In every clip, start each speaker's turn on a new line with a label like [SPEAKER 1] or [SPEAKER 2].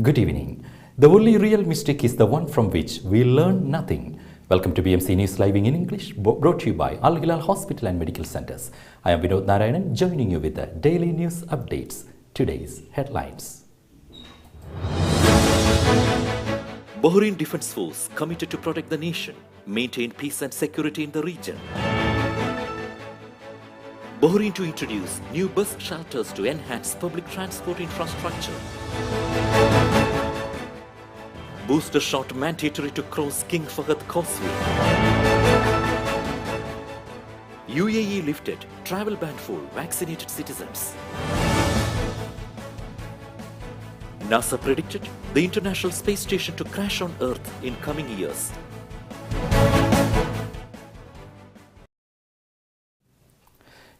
[SPEAKER 1] Good evening. The only real mistake is the one from which we learn nothing. Welcome to BMC News Live in English, brought to you by Al Hilal Hospital and Medical Centers. I am Vinod Narayanan, joining you with the daily news updates. Today's headlines.
[SPEAKER 2] Bahrain Defense Force committed to protect the nation, maintain peace and security in the region. Bahrain to introduce new bus shelters to enhance public transport infrastructure. Booster shot mandatory to cross King Fahd Causeway. UAE lifted travel ban for vaccinated citizens. NASA predicted the International Space Station to crash on Earth in coming years.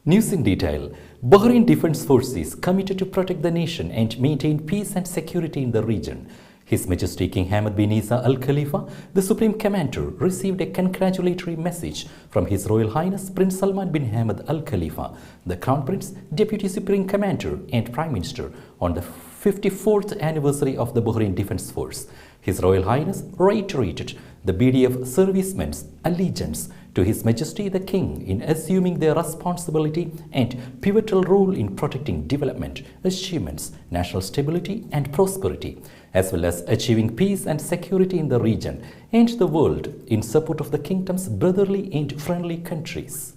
[SPEAKER 1] News in detail. Bahrain Defense Forces committed to protect the nation and maintain peace and security in the region. His Majesty King Hamad bin Isa Al Khalifa, the Supreme Commander, received a congratulatory message from His Royal Highness Prince Salman bin Hamad Al Khalifa, the Crown Prince, Deputy Supreme Commander and Prime Minister, on the 54th anniversary of the Bahrain Defense Force. His Royal Highness reiterated the BDF servicemen's allegiance to His Majesty the King in assuming their responsibility and pivotal role in protecting development, achievements, national stability and prosperity, as well as achieving peace and security in the region and the world in support of the Kingdom's brotherly and friendly countries.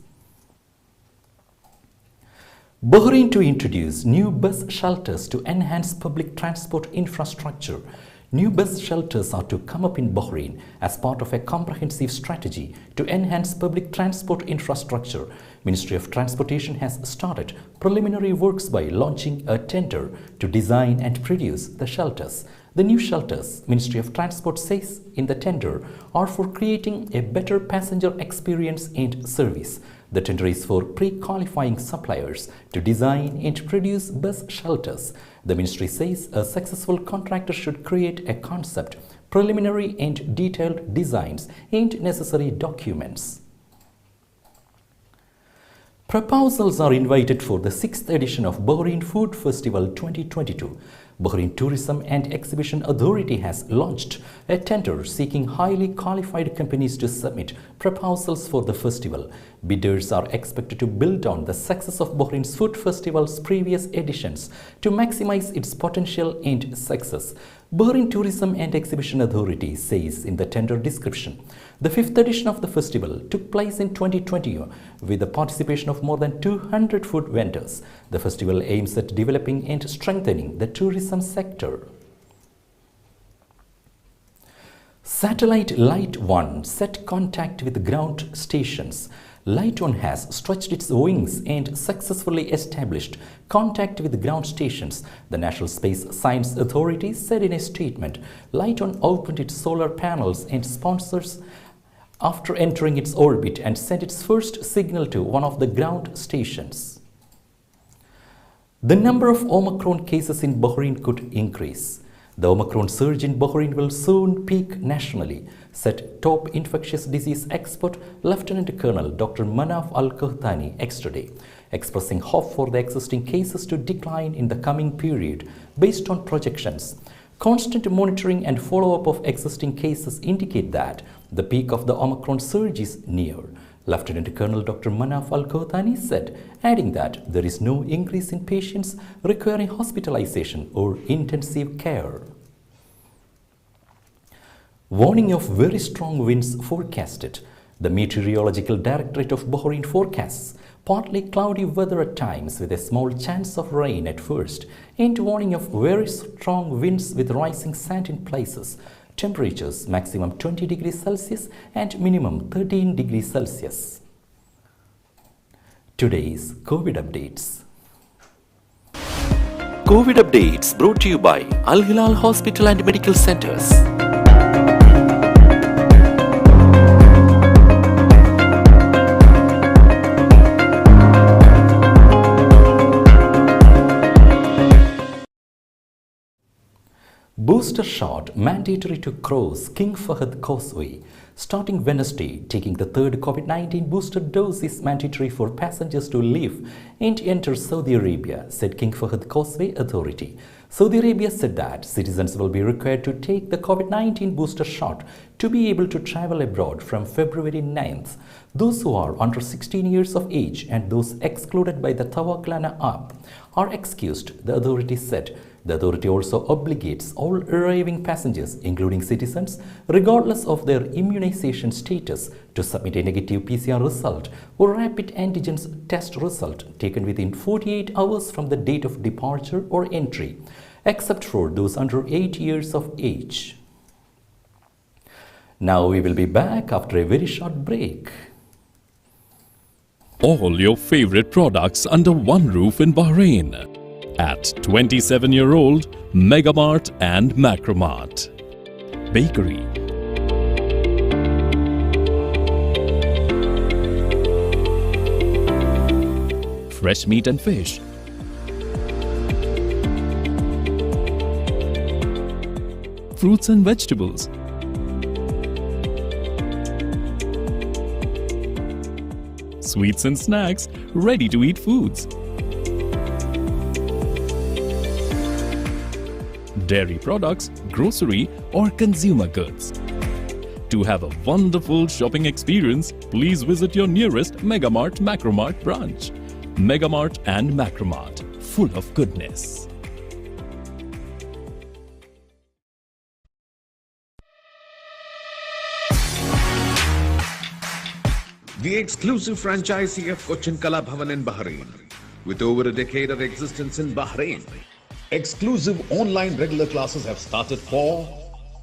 [SPEAKER 1] Bahrain to introduce new bus shelters to enhance public transport infrastructure. New bus shelters are to come up in Bahrain as part of a comprehensive strategy to enhance public transport infrastructure. Ministry of Transportation has started preliminary works by launching a tender to design and produce the shelters. The new shelters, Ministry of Transport says in the tender, are for creating a better passenger experience and service. The tender is for pre-qualifying suppliers to design and produce bus shelters. The ministry says a successful contractor should create a concept, preliminary and detailed designs and necessary documents. Proposals are invited for the 6th edition of Bahrain Food Festival 2022. Bahrain Tourism and Exhibition Authority has launched a tender seeking highly qualified companies to submit proposals for the festival. Bidders are expected to build on the success of Bahrain's Food Festival's previous editions to maximize its potential and success. Bahrain Tourism and Exhibition Authority says in the tender description, the 5th edition of the festival took place in 2020 with the participation of more than 200 food vendors. The festival aims at developing and strengthening the tourism sector. Satellite Light 1 set contact with ground stations. Light 1 has stretched its wings and successfully established contact with ground stations. The National Space Science Authority said in a statement, Light 1 opened its solar panels and sponsors after entering its orbit and sent its first signal to one of the ground stations. The number of Omicron cases in Bahrain could increase. The Omicron surge in Bahrain will soon peak nationally, said top infectious disease expert Lieutenant Colonel Dr. Manaf Al-Qahtani yesterday, expressing hope for the existing cases to decline in the coming period based on projections. Constant monitoring and follow-up of existing cases indicate that the peak of the Omicron surge is near. Lieutenant Colonel Dr. Manaf Al-Qahtani said, adding that there is no increase in patients requiring hospitalization or intensive care. Warning of very strong winds forecasted. The Meteorological Directorate of Bahrain forecasts partly cloudy weather at times with a small chance of rain at first and warning of very strong winds with rising sand in places. Temperatures maximum 20 degrees Celsius and minimum 13 degrees Celsius. Today's COVID updates.
[SPEAKER 2] COVID updates brought to you by Al Hilal Hospital and Medical Centers.
[SPEAKER 1] Booster shot mandatory to cross King Fahd Causeway. Starting Wednesday, taking the third COVID-19 booster dose is mandatory for passengers to leave and enter Saudi Arabia, said King Fahd Causeway Authority. Saudi Arabia said that citizens will be required to take the COVID-19 booster shot to be able to travel abroad from February 9th. Those who are under 16 years of age and those excluded by the Tawaklana app are excused, the authority said. The authority also obligates all arriving passengers, including citizens, regardless of their immunization status, to submit a negative PCR result or rapid antigen test result taken within 48 hours from the date of departure or entry, except for those under 8 years of age. Now we will be back after a very short break.
[SPEAKER 3] All your favorite products under one roof in Bahrain at 27-year-old Megamart and Macromart. Bakery, fresh meat and fish, fruits and vegetables, sweets and snacks, ready-to-eat foods, dairy products, grocery or consumer goods. To have a wonderful shopping experience, please visit your nearest Megamart Macromart branch. Megamart and Macromart, full of goodness.
[SPEAKER 4] The exclusive franchisee of Cochin Kala Bhavan in Bahrain. With over a decade of existence in Bahrain, exclusive online regular classes have started for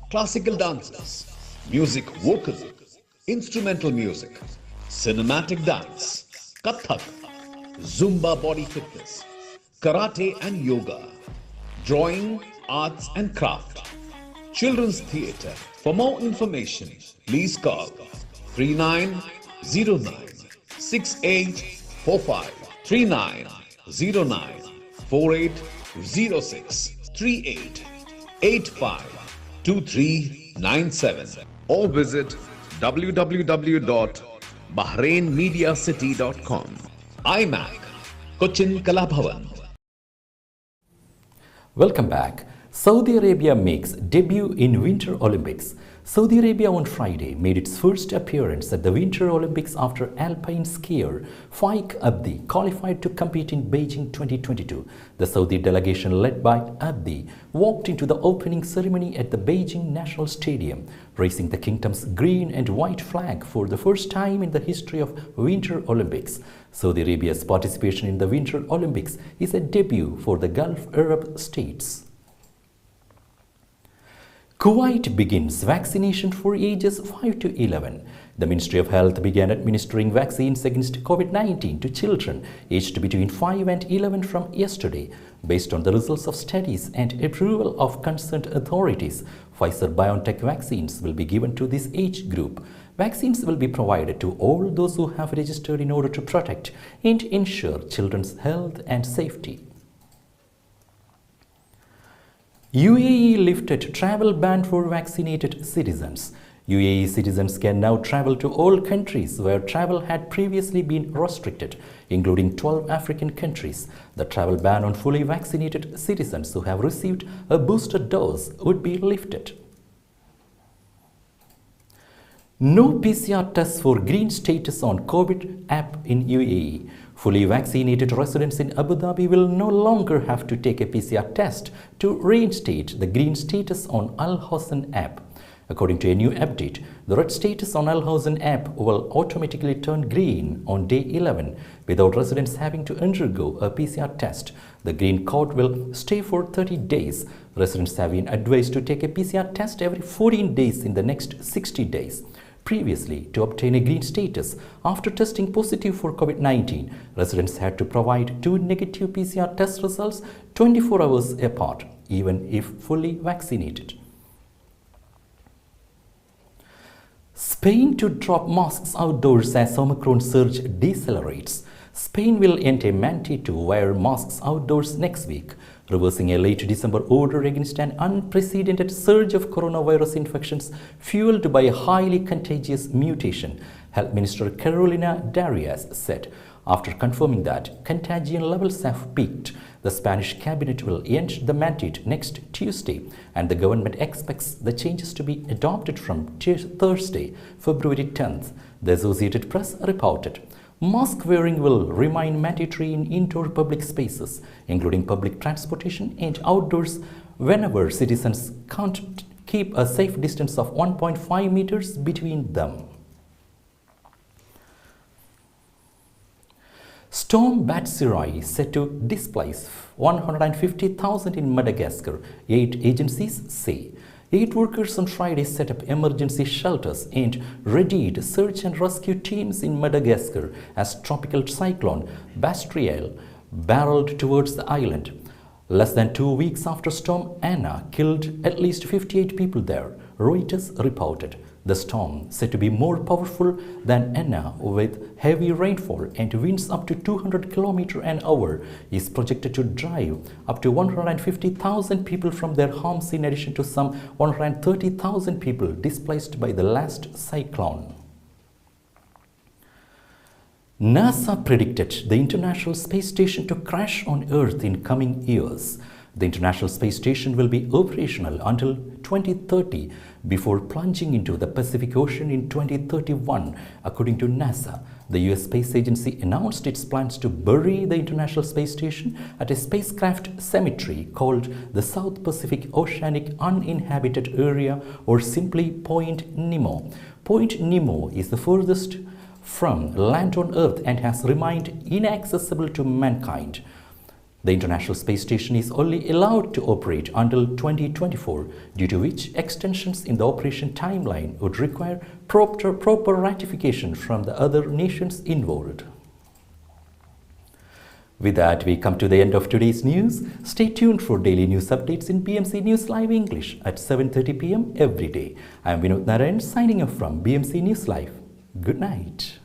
[SPEAKER 4] classical dances, music vocal, instrumental music, cinematic dance, Kathak, Zumba body fitness, karate and yoga, drawing, arts and craft, children's theatre. For more information, please call 3909 6845 3909 4806 38 85 2397 or visit www.bahrainmediacity.com. IMAC, Cochin Kala Bhavan.
[SPEAKER 1] Welcome back. Saudi Arabia makes debut in Winter Olympics. Saudi Arabia on Friday made its first appearance at the Winter Olympics after alpine skier Faik Abdi qualified to compete in Beijing 2022. The Saudi delegation led by Abdi walked into the opening ceremony at the Beijing National Stadium, raising the kingdom's green and white flag for the first time in the history of Winter Olympics. Saudi Arabia's participation in the Winter Olympics is a debut for the Gulf Arab states. Kuwait begins vaccination for ages 5 to 11. The Ministry of Health began administering vaccines against COVID-19 to children aged between 5 and 11 from yesterday. Based on the results of studies and approval of concerned authorities, Pfizer-BioNTech vaccines will be given to this age group. Vaccines will be provided to all those who have registered in order to protect and ensure children's health and safety. UAE lifted travel ban for vaccinated citizens. UAE citizens can now travel to all countries where travel had previously been restricted, including 12 African countries. The travel ban on fully vaccinated citizens who have received a booster dose would be lifted. No PCR tests for green status on COVID app in UAE. Fully vaccinated residents in Abu Dhabi will no longer have to take a PCR test to reinstate the green status on Al Hosn app. According to a new update, the red status on Al Hosn app will automatically turn green on day 11 without residents having to undergo a PCR test. The green code will stay for 30 days. Residents have been advised to take a PCR test every 14 days in the next 60 days. Previously, to obtain a green status after testing positive for COVID-19, residents had to provide 2 negative PCR test results 24 hours apart, even if fully vaccinated. Spain to drop masks outdoors as Omicron surge decelerates. Spain will end a mandate to wear masks outdoors next week, reversing a late December order against an unprecedented surge of coronavirus infections fueled by a highly contagious mutation, Health Minister Carolina Darias said. After confirming that contagion levels have peaked, the Spanish cabinet will end the mandate next Tuesday, and the government expects the changes to be adopted from Thursday, February 10th, the Associated Press reported. Mask wearing will remain mandatory in indoor public spaces, including public transportation and outdoors, whenever citizens can't keep a safe distance of 1.5 meters between them. Storm Batsirai set to displace 150,000 in Madagascar, aid agencies say. Aid workers on Friday set up emergency shelters and readied search and rescue teams in Madagascar as tropical cyclone Batsirai barreled towards the island. Less than 2 weeks after Storm Anna killed at least 58 people there, Reuters reported. The storm, said to be more powerful than Anna with heavy rainfall and winds up to 200 km an hour, is projected to drive up to 150,000 people from their homes, in addition to some 130,000 people displaced by the last cyclone. NASA predicted the International Space Station to crash on Earth in coming years. The International Space Station will be operational until 2030 before plunging into the Pacific Ocean in 2031, according to NASA. The US Space Agency announced its plans to bury the International Space Station at a spacecraft cemetery called the South Pacific Oceanic Uninhabited Area, or simply Point Nemo. Point Nemo is the furthest from land on Earth and has remained inaccessible to mankind. The International Space Station is only allowed to operate until 2024, due to which extensions in the operation timeline would require proper ratification from the other nations involved. With that, we come to the end of today's news. Stay tuned for daily news updates in BMC News Live English at 7:30 p.m. every day. I am Vinod Narayan signing off from BMC News Live. Good night.